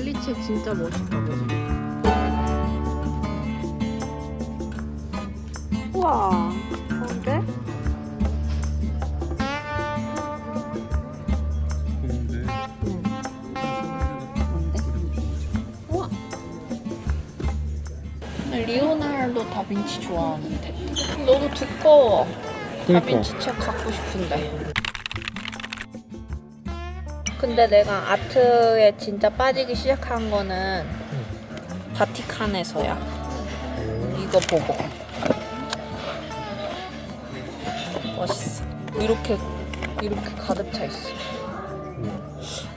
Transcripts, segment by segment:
분리책 진짜 멋있다, 보지? 우와, 좋은데? 좋은데. 응. 뭔데? 우와. 근데 리오나르도 다빈치 좋아하는데. 너무 두꺼워. 그러니까. 다빈치 책 갖고 싶은데. 근데 내가 아트에 진짜 빠지기 시작한 거는 바티칸에서야. 이거 보고. 멋있어. 이렇게 가득 차 있어.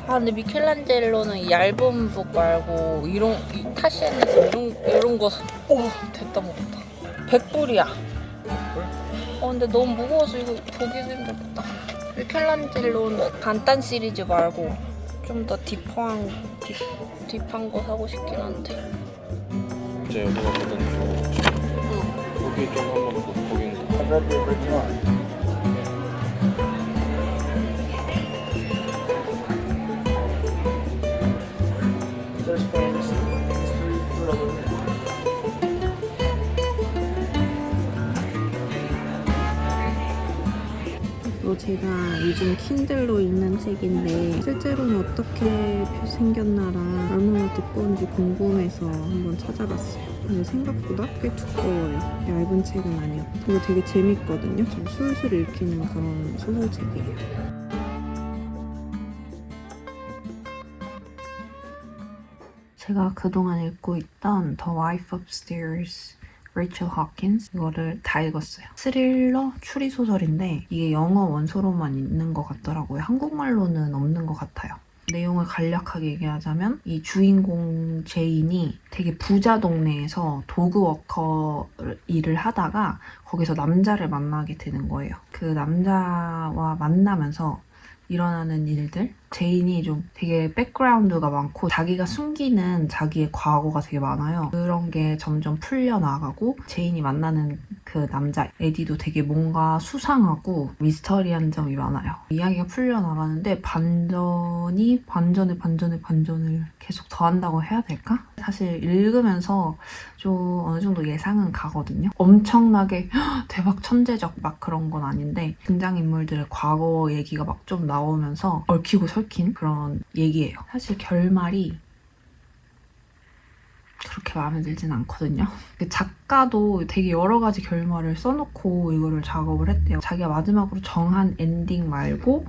아, 근데 미켈란젤로는 얇은 북 말고 타시엔에서 이런 거 됐다 먹었다. 100불이야. 근데 너무 무거워서 이거 보기도 힘들겠다. 미켈란젤로는 간단 시리즈 말고 좀 더 딥한 거 사고 싶긴 한데. 이제 여기가 거든 좀 거기 좀 한번 더 거긴 이거 제가 요즘 킨들로 읽는 책인데 실제로는 어떻게 생겼나랑 얼마나 두꺼운지 궁금해서 한번 찾아봤어요. 근데 생각보다 꽤 두꺼워요. 얇은 책은 아니었고. 이거 되게 재밌거든요. 좀 술술 읽히는 그런 소설책이에요. 제가 그동안 읽고 있던 The Wife Upstairs 레이첼 하킨스 이거를 다 읽었어요. 스릴러 추리소설인데 이게 영어 원소로만 있는 것 같더라고요. 한국말로는 없는 것 같아요. 내용을 간략하게 얘기하자면 이 주인공 제인이 되게 부자 동네에서 도그워커 일을 하다가 거기서 남자를 만나게 되는 거예요. 그 남자와 만나면서 일어나는 일들, 제인이 좀 되게 백그라운드가 많고 자기가 숨기는 자기의 과거가 되게 많아요. 그런 게 점점 풀려나가고 제인이 만나는 그 남자 에디도 되게 뭔가 수상하고 미스터리한 점이 많아요. 이야기가 풀려나가는데 반전을 계속 더한다고 해야 될까? 사실 읽으면서 좀 어느 정도 예상은 가거든요. 엄청나게 대박 천재적 막 그런 건 아닌데 등장인물들의 과거 얘기가 막 좀 나오면서 얽히고 설킨 그런 얘기예요. 사실 결말이 그렇게 마음에 들진 않거든요. 작가도 되게 여러 가지 결말을 써놓고 이거를 작업을 했대요. 자기가 마지막으로 정한 엔딩 말고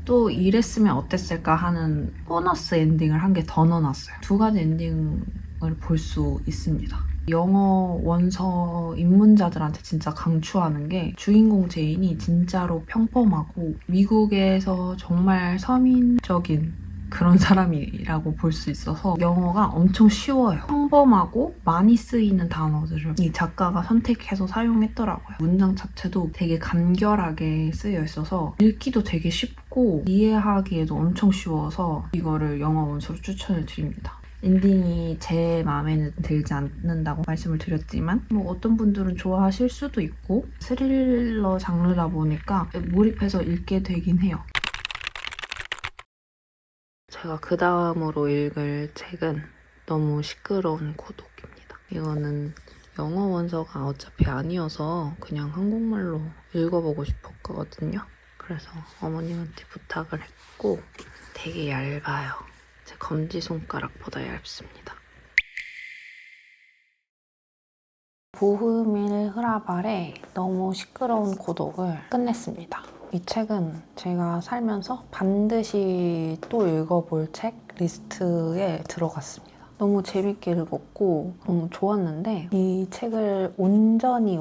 또 이랬으면 어땠을까 하는 보너스 엔딩을 한 개 더 넣어놨어요. 두 가지 엔딩을 볼 수 있습니다. 영어 원서 입문자들한테 진짜 강추하는 게 주인공 제인이 진짜로 평범하고 미국에서 정말 서민적인 그런 사람이라고 볼 수 있어서 영어가 엄청 쉬워요. 평범하고 많이 쓰이는 단어들을 이 작가가 선택해서 사용했더라고요. 문장 자체도 되게 간결하게 쓰여 있어서 읽기도 되게 쉽고 이해하기에도 엄청 쉬워서 이거를 영어 원서로 추천을 드립니다. 엔딩이 제 마음에는 들지 않는다고 말씀을 드렸지만 뭐 어떤 분들은 좋아하실 수도 있고 스릴러 장르다 보니까 몰입해서 읽게 되긴 해요. 제가 그 다음으로 읽을 책은 너무 시끄러운 고독입니다. 이거는 영어 원서가 어차피 아니어서 그냥 한국말로 읽어보고 싶었거든요. 그래서 어머님한테 부탁을 했고 되게 얇아요. 제 검지손가락보다 얇습니다. 보흐밀 흐라발의 너무 시끄러운 고독을 끝냈습니다. 이 책은 제가 살면서 반드시 또 읽어볼 책 리스트에 들어갔습니다. 너무 재밌게 읽었고 너무 좋았는데 이 책을 완전히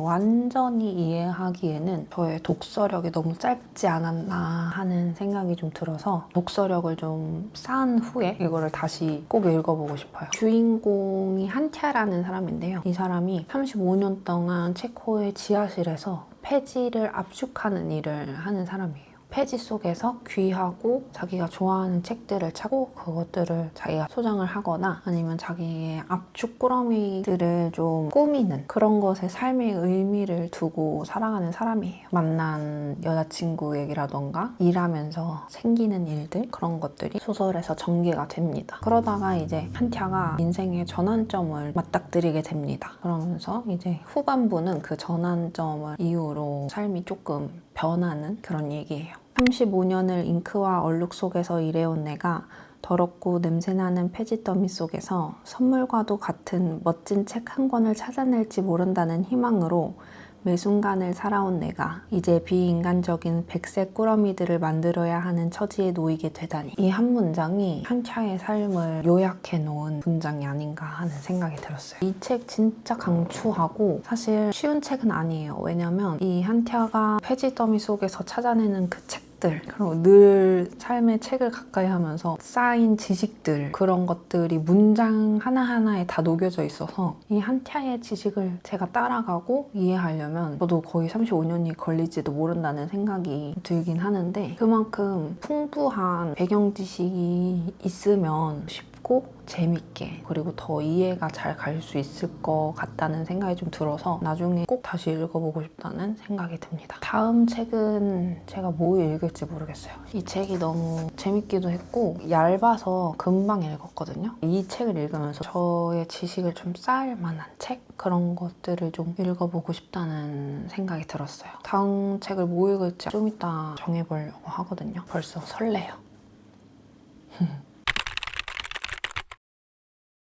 이해하기에는 저의 독서력이 너무 짧지 않았나 하는 생각이 좀 들어서 독서력을 좀 쌓은 후에 이거를 다시 꼭 읽어보고 싶어요. 주인공이 한티아라는 사람인데요. 이 사람이 35년 동안 체코의 지하실에서 폐지를 압축하는 일을 하는 사람이에요. 폐지 속에서 귀하고 자기가 좋아하는 책들을 찾고 그것들을 자기가 소장을 하거나 아니면 자기의 압축 꾸러미들을 좀 꾸미는 그런 것에 삶의 의미를 두고 살아가는 사람이에요. 만난 여자친구 얘기라던가 일하면서 생기는 일들 그런 것들이 소설에서 전개가 됩니다. 그러다가 이제 한티아가 인생의 전환점을 맞닥뜨리게 됩니다. 그러면서 이제 후반부는 그 전환점을 이유로 삶이 조금 변하는 그런 얘기예요. 35년을 잉크와 얼룩 속에서 일해온 내가 더럽고 냄새나는 폐지 더미 속에서 선물과도 같은 멋진 책 한 권을 찾아낼지 모른다는 희망으로 매 순간을 살아온 내가 이제 비인간적인 백색 꾸러미들을 만들어야 하는 처지에 놓이게 되다니. 이 한 문장이 한티아의 삶을 요약해 놓은 문장이 아닌가 하는 생각이 들었어요. 이 책 진짜 강추하고 사실 쉬운 책은 아니에요. 왜냐면 이 한티아가 폐지 더미 속에서 찾아내는 그 책들 그리고 늘 삶의 책을 가까이 하면서 쌓인 지식들 그런 것들이 문장 하나하나에 다 녹여져 있어서 이 한티아의 지식을 제가 따라가고 이해하려면 저도 거의 35년이 걸릴지도 모른다는 생각이 들긴 하는데 그만큼 풍부한 배경 지식이 있으면 쉽고 재밌게 그리고 더 이해가 잘 갈 수 있을 것 같다는 생각이 좀 들어서 나중에 꼭 다시 읽어보고 싶다는 생각이 듭니다. 다음 책은 제가 뭐 읽을지 모르겠어요. 이 책이 너무 재밌기도 했고 얇아서 금방 읽었거든요. 이 책을 읽으면서 저의 지식을 좀 쌓을 만한 책? 그런 것들을 좀 읽어보고 싶다는 생각이 들었어요. 다음 책을 뭐 읽을지 좀 이따 정해보려고 하거든요. 벌써 설레요.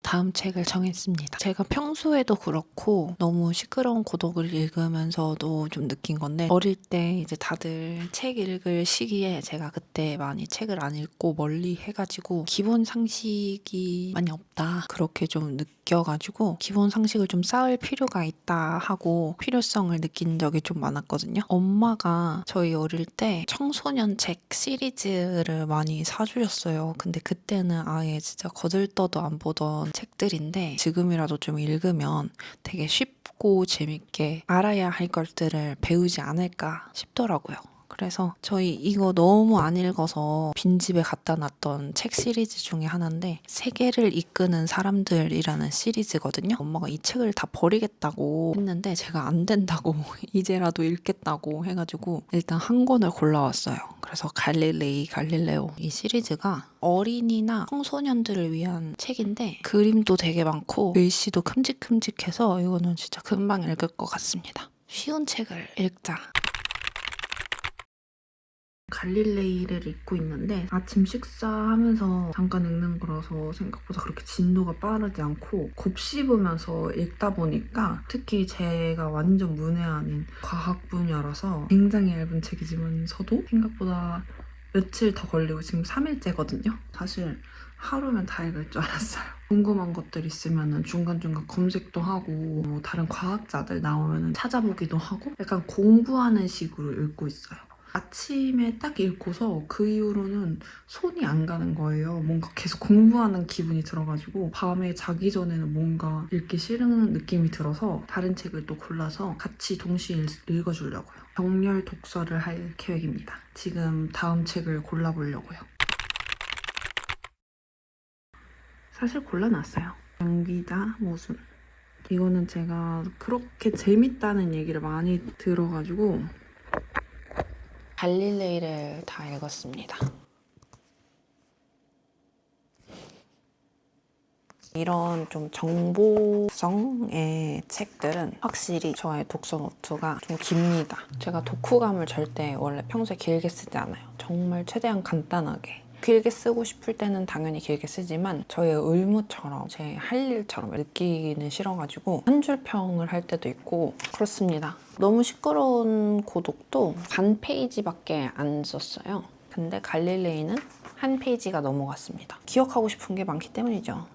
다음 책을 정했습니다. 제가 평소에도 그렇고 너무 시끄러운 고독을 읽으면서도 좀 느낀 건데 어릴 때 이제 다들 책 읽을 시기에 제가 그때 많이 책을 안 읽고 멀리 해가지고 기본 상식이 많이 없다 그렇게 좀 느껴가지고 기본 상식을 좀 쌓을 필요가 있다 하고 필요성을 느낀 적이 좀 많았거든요. 엄마가 저희 어릴 때 청소년 책 시리즈를 많이 사주셨어요. 근데 그때는 아예 진짜 거들떠도 안 보던 책들인데 지금이라도 좀 읽으면 되게 쉽고 재밌게 알아야 할 것들을 배우지 않을까 싶더라고요. 그래서 저희 이거 너무 안 읽어서 빈집에 갖다 놨던 책 시리즈 중에 하나인데 세계를 이끄는 사람들이라는 시리즈거든요. 엄마가 이 책을 다 버리겠다고 했는데 제가 안 된다고 이제라도 읽겠다고 해가지고 일단 한 권을 골라왔어요. 그래서 갈릴레오 이 시리즈가 어린이나 청소년들을 위한 책인데 그림도 되게 많고 글씨도 큼직큼직해서 이거는 진짜 금방 읽을 것 같습니다. 쉬운 책을 읽자. 갈릴레이를 읽고 있는데 아침 식사하면서 잠깐 읽는 거라서 생각보다 그렇게 진도가 빠르지 않고 곱씹으면서 읽다 보니까 특히 제가 완전 문외한인 과학 분야라서 굉장히 얇은 책이지만서도 생각보다 며칠 더 걸리고 지금 3일째거든요. 사실 하루면 다 읽을 줄 알았어요. 궁금한 것들 있으면 중간중간 검색도 하고 뭐 다른 과학자들 나오면 찾아보기도 하고 약간 공부하는 식으로 읽고 있어요. 아침에 딱 읽고서 그 이후로는 손이 안 가는 거예요. 뭔가 계속 공부하는 기분이 들어가지고 밤에 자기 전에는 뭔가 읽기 싫은 느낌이 들어서 다른 책을 또 골라서 같이 동시에 읽어주려고요. 정렬 독서를 할 계획입니다. 지금 다음 책을 골라보려고요. 사실 골라놨어요. 연기자 모순. 이거는 제가 그렇게 재밌다는 얘기를 많이 들어가지고 갈릴레이를 다 읽었습니다. 이런 좀 정보성의 책들은 확실히 저의 독서 노트가 좀 깁니다. 제가 독후감을 절대 원래 평소에 길게 쓰지 않아요. 정말 최대한 간단하게. 길게 쓰고 싶을 때는 당연히 길게 쓰지만 저의 의무처럼 제 할 일처럼 느끼기는 싫어가지고 한 줄 평을 할 때도 있고 그렇습니다. 너무 시끄러운 고독도 반 페이지밖에 안 썼어요. 근데 갈릴레이는 한 페이지가 넘어갔습니다. 기억하고 싶은 게 많기 때문이죠.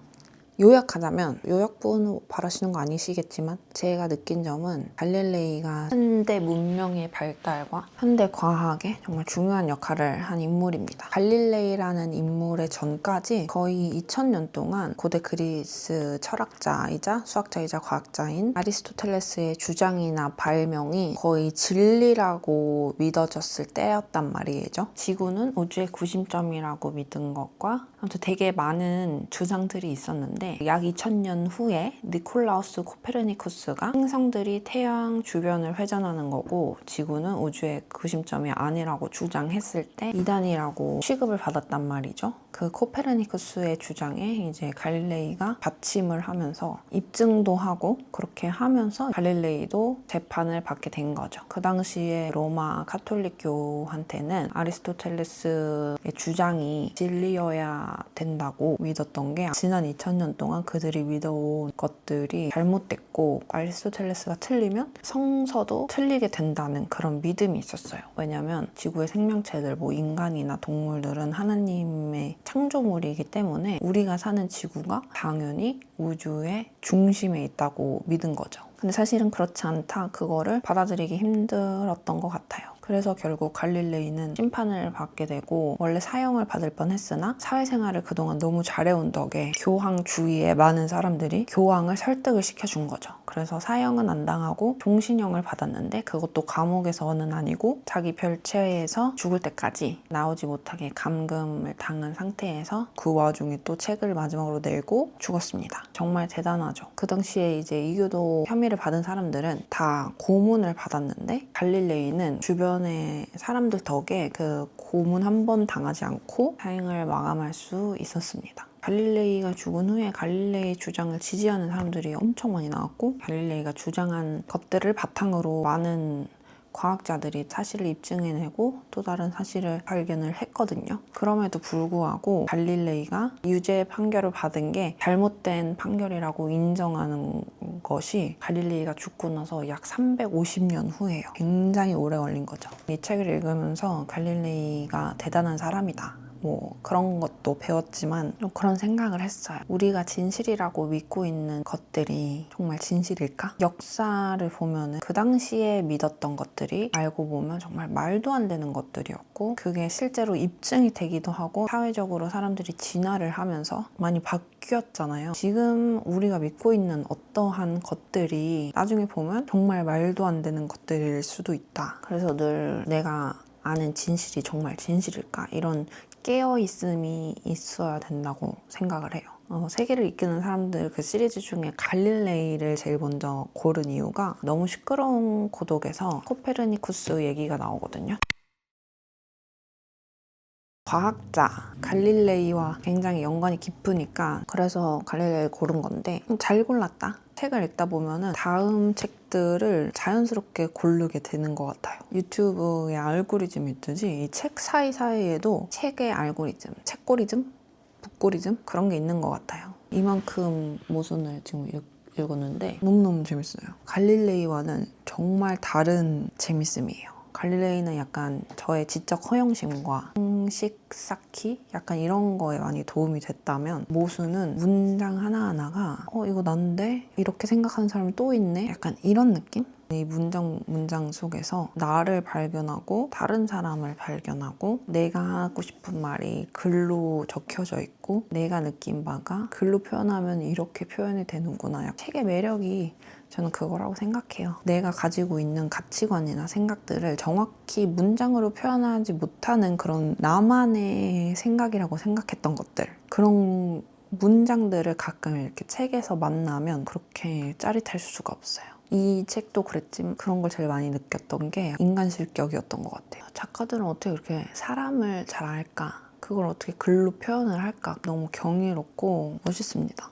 요약하자면, 요약본 바라시는 거 아니시겠지만 제가 느낀 점은 갈릴레이가 현대 문명의 발달과 현대 과학에 정말 중요한 역할을 한 인물입니다. 갈릴레이라는 인물의 전까지 거의 2000년 동안 고대 그리스 철학자이자 수학자이자 과학자인 아리스토텔레스의 주장이나 발명이 거의 진리라고 믿어졌을 때였단 말이죠. 지구는 우주의 구심점이라고 믿은 것과 아무튼 되게 많은 주장들이 있었는데, 약 2000년 후에 니콜라우스 코페르니쿠스가 행성들이 태양 주변을 회전하는 거고 지구는 우주의 구심점이 아니라고 주장했을 때 이단이라고 취급을 받았단 말이죠. 그 코페르니쿠스의 주장에 이제 갈릴레이가 받침을 하면서 입증도 하고 그렇게 하면서 갈릴레이도 재판을 받게 된 거죠. 그 당시에 로마 카톨릭교한테는 아리스토텔레스의 주장이 진리여야 된다고 믿었던 게, 지난 2000년 동안 그들이 믿어온 것들이 잘못됐고 아리스토텔레스가 틀리면 성서도 틀리게 된다는 그런 믿음이 있었어요. 왜냐면 지구의 생명체들, 뭐 인간이나 동물들은 하나님의 창조물이기 때문에 우리가 사는 지구가 당연히 우주의 중심에 있다고 믿은 거죠. 근데 사실은 그렇지 않다. 그거를 받아들이기 힘들었던 것 같아요. 그래서 결국 갈릴레이는 심판을 받게 되고, 원래 사형을 받을 뻔했으나 사회생활을 그동안 너무 잘해온 덕에 교황 주위에 많은 사람들이 교황을 설득을 시켜준 거죠. 그래서 사형은 안 당하고 종신형을 받았는데, 그것도 감옥에서는 아니고 자기 별채에서 죽을 때까지 나오지 못하게 감금을 당한 상태에서 그 와중에 또 책을 마지막으로 내고 죽었습니다. 정말 대단하죠. 그 당시에 이제 이교도 혐의를 받은 사람들은 다 고문을 받았는데, 갈릴레이는 주변의 사람들 덕에 그 고문 한 번 당하지 않고 사형을 마감할 수 있었습니다. 갈릴레이가 죽은 후에 갈릴레이 주장을 지지하는 사람들이 엄청 많이 나왔고, 갈릴레이가 주장한 것들을 바탕으로 많은 과학자들이 사실을 입증해내고 또 다른 사실을 발견을 했거든요. 그럼에도 불구하고 갈릴레이가 유죄 판결을 받은 게 잘못된 판결이라고 인정하는 것이 갈릴레이가 죽고 나서 약 350년 후예요. 굉장히 오래 걸린 거죠. 이 책을 읽으면서 갈릴레이가 대단한 사람이다, 뭐 그런 것도 배웠지만 좀 그런 생각을 했어요. 우리가 진실이라고 믿고 있는 것들이 정말 진실일까? 역사를 보면은 그 당시에 믿었던 것들이 알고 보면 정말 말도 안 되는 것들이었고, 그게 실제로 입증이 되기도 하고 사회적으로 사람들이 진화를 하면서 많이 바뀌었잖아요. 지금 우리가 믿고 있는 어떠한 것들이 나중에 보면 정말 말도 안 되는 것들일 수도 있다. 그래서 늘 내가 아는 진실이 정말 진실일까? 이런 깨어있음이 있어야 된다고 생각을 해요. 세계를 이끄는 사람들 그 시리즈 중에 갈릴레이를 제일 먼저 고른 이유가, 너무 시끄러운 고독에서 코페르니쿠스 얘기가 나오거든요. 과학자 갈릴레이와 굉장히 연관이 깊으니까 그래서 갈릴레이를 고른 건데, 잘 골랐다. 책을 읽다 보면은 다음 책들을 자연스럽게 고르게 되는 것 같아요. 유튜브의 알고리즘이 있듯이 이 책 사이사이에도 책의 알고리즘, 책고리즘, 북고리즘 그런 게 있는 것 같아요. 이만큼 모순을 지금 읽었는데 너무너무 재밌어요. 갈릴레이와는 정말 다른 재밌음이에요. 갈릴레이는 약간 저의 지적 허영심과 상식 쌓기? 약간 이런 거에 많이 도움이 됐다면, 모수는 문장 하나하나가 이거 난데? 이렇게 생각하는 사람이 또 있네? 약간 이런 느낌? 이 문장 속에서 나를 발견하고 다른 사람을 발견하고 내가 하고 싶은 말이 글로 적혀져 있고 내가 느낀 바가 글로 표현하면 이렇게 표현이 되는구나. 책의 매력이 저는 그거라고 생각해요. 내가 가지고 있는 가치관이나 생각들을 정확히 문장으로 표현하지 못하는 그런 나만의 생각이라고 생각했던 것들, 그런 문장들을 가끔 이렇게 책에서 만나면 그렇게 짜릿할 수가 없어요. 이 책도 그랬지만 그런 걸 제일 많이 느꼈던 게 인간 실격이었던 것 같아요. 작가들은 어떻게 그렇게 사람을 잘 알까? 그걸 어떻게 글로 표현을 할까? 너무 경이롭고 멋있습니다.